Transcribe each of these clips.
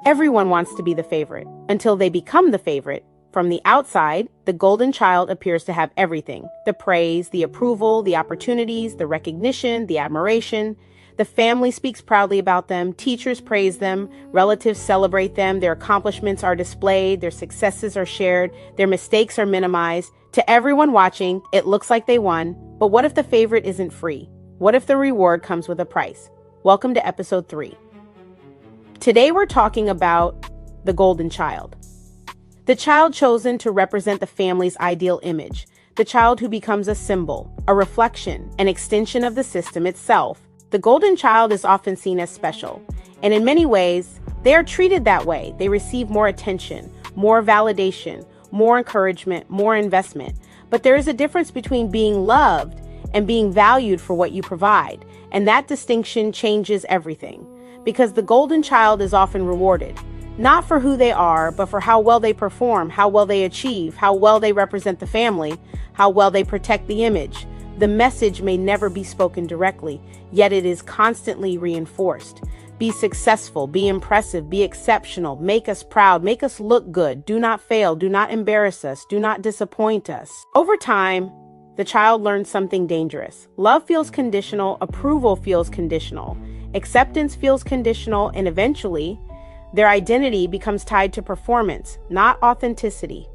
Everyone wants to be the favorite until they become the favorite. From the outside, the golden child appears to have everything: the praise, the approval, the opportunities, the recognition, the admiration. The family speaks proudly about them, teachers praise them, relatives celebrate them, their accomplishments are displayed, their successes are shared, their mistakes are minimized. To everyone watching, it looks like they won, but what if the favorite isn't free? What if the reward comes with a price? Welcome to episode 3. Today we're talking about the golden child. The child chosen to represent the family's ideal image, the child who becomes a symbol, a reflection, an extension of the system itself. The golden child is often seen as special, and in many ways, they are treated that way. They receive more attention, more validation, more encouragement, more investment. But there is a difference between being loved and being valued for what you provide, and that distinction changes everything. Because the golden child is often rewarded, not for who they are, but for how well they perform, how well they achieve, how well they represent the family, how well they protect the image. The message may never be spoken directly, yet it is constantly reinforced. Be successful, be impressive, be exceptional, make us proud, make us look good, do not fail, do not embarrass us, do not disappoint us. Over time, the child learns something dangerous. Love feels conditional, approval feels conditional, acceptance feels conditional, and eventually, their identity becomes tied to performance, not authenticity.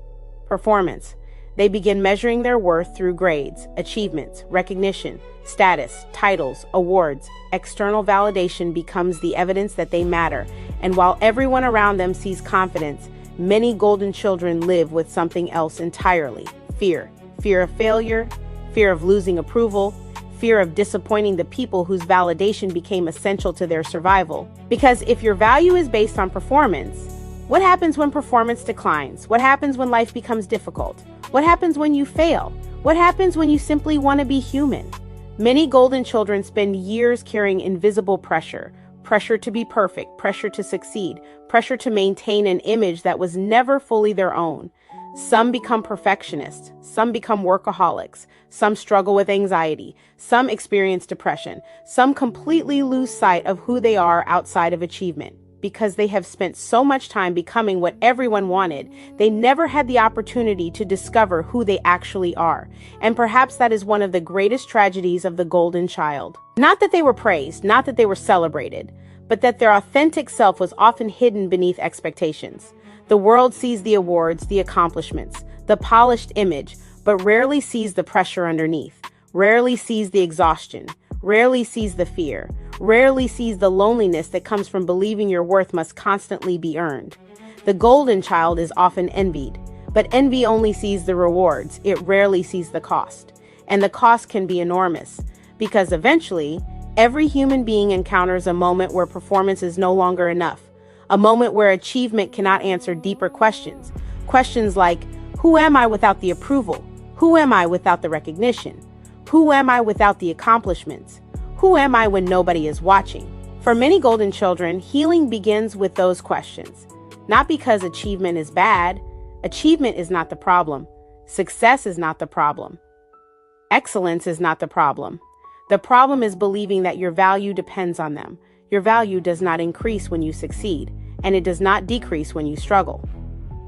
Performance. They begin measuring their worth through grades, achievements, recognition, status, titles, awards. External validation becomes the evidence that they matter. And while everyone around them sees confidence, many golden children live with something else entirely: fear. Fear of failure, fear of losing approval, fear of disappointing the people whose validation became essential to their survival. Because if your value is based on performance, what happens when performance declines? What happens when life becomes difficult? What happens when you fail? What happens when you simply want to be human? Many golden children spend years carrying invisible pressure. Pressure to be perfect, pressure to succeed, pressure to maintain an image that was never fully their own. Some become perfectionists, some become workaholics, some struggle with anxiety, some experience depression, some completely lose sight of who they are outside of achievement. Because they have spent so much time becoming what everyone wanted, they never had the opportunity to discover who they actually are. And perhaps that is one of the greatest tragedies of the golden child. Not that they were praised, not that they were celebrated, but that their authentic self was often hidden beneath expectations. The world sees the awards, the accomplishments, the polished image, but rarely sees the pressure underneath, rarely sees the exhaustion, rarely sees the fear, rarely sees the loneliness that comes from believing your worth must constantly be earned. The golden child is often envied, but envy only sees the rewards. It rarely sees the cost. And the cost can be enormous, because eventually, every human being encounters a moment where performance is no longer enough, a moment where achievement cannot answer deeper questions. Questions like, who am I without the approval? Who am I without the recognition? Who am I without the accomplishments? Who am I when nobody is watching? For many golden children, healing begins with those questions. Not because achievement is bad. Achievement is not the problem. Success is not the problem. Excellence is not the problem. The problem is believing that your value depends on them. Your value does not increase when you succeed, and it does not decrease when you struggle.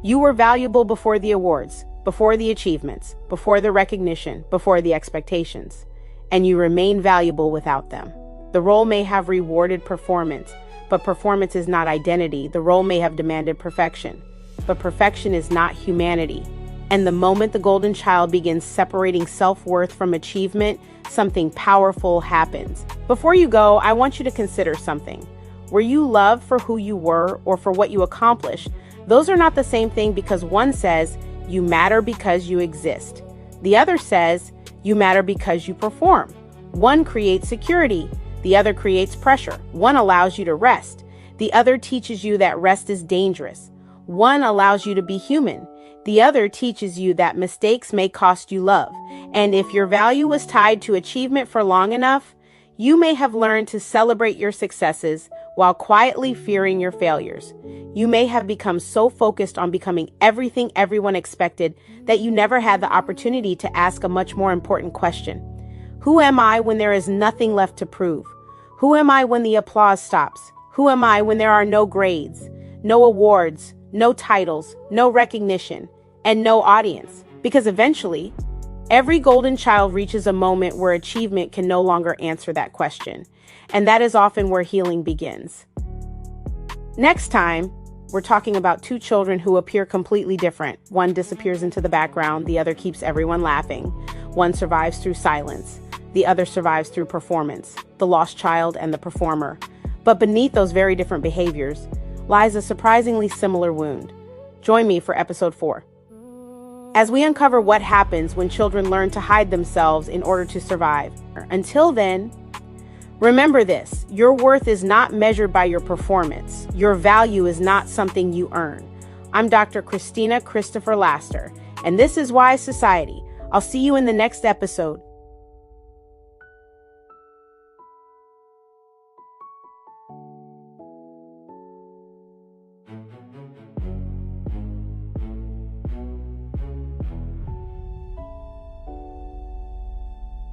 You were valuable before the awards, before the achievements, before the recognition, before the expectations. And you remain valuable without them. The role may have rewarded performance, but performance is not identity. The role may have demanded perfection, but perfection is not humanity. And the moment the golden child begins separating self-worth from achievement, something powerful happens. Before you go, I want you to consider something. Were you loved for who you were or for what you accomplished? Those are not the same thing, because one says you matter because you exist. The other says you matter because you perform. One creates security, the other creates pressure. One allows you to rest, the other teaches you that rest is dangerous. One allows you to be human, the other teaches you that mistakes may cost you love. And if your value was tied to achievement for long enough, you may have learned to celebrate your successes while quietly fearing your failures. You may have become so focused on becoming everything everyone expected that you never had the opportunity to ask a much more important question. Who am I when there is nothing left to prove? Who am I when the applause stops? Who am I when there are no grades, No awards, no titles, no recognition, and no audience. Because eventually, every golden child reaches a moment where achievement can no longer answer that question. And that is often where healing begins. Next time, we're talking about two children who appear completely different. One disappears into the background, the other keeps everyone laughing. One survives through silence, the other survives through performance, the lost child and the performer. But beneath those very different behaviors lies a surprisingly similar wound. Join me for episode 4. As we uncover what happens when children learn to hide themselves in order to survive. Until then, remember this: your worth is not measured by your performance. Your value is not something you earn. I'm Dr. Christina Christopher Laster, and this is Wise Society. I'll see you in the next episode.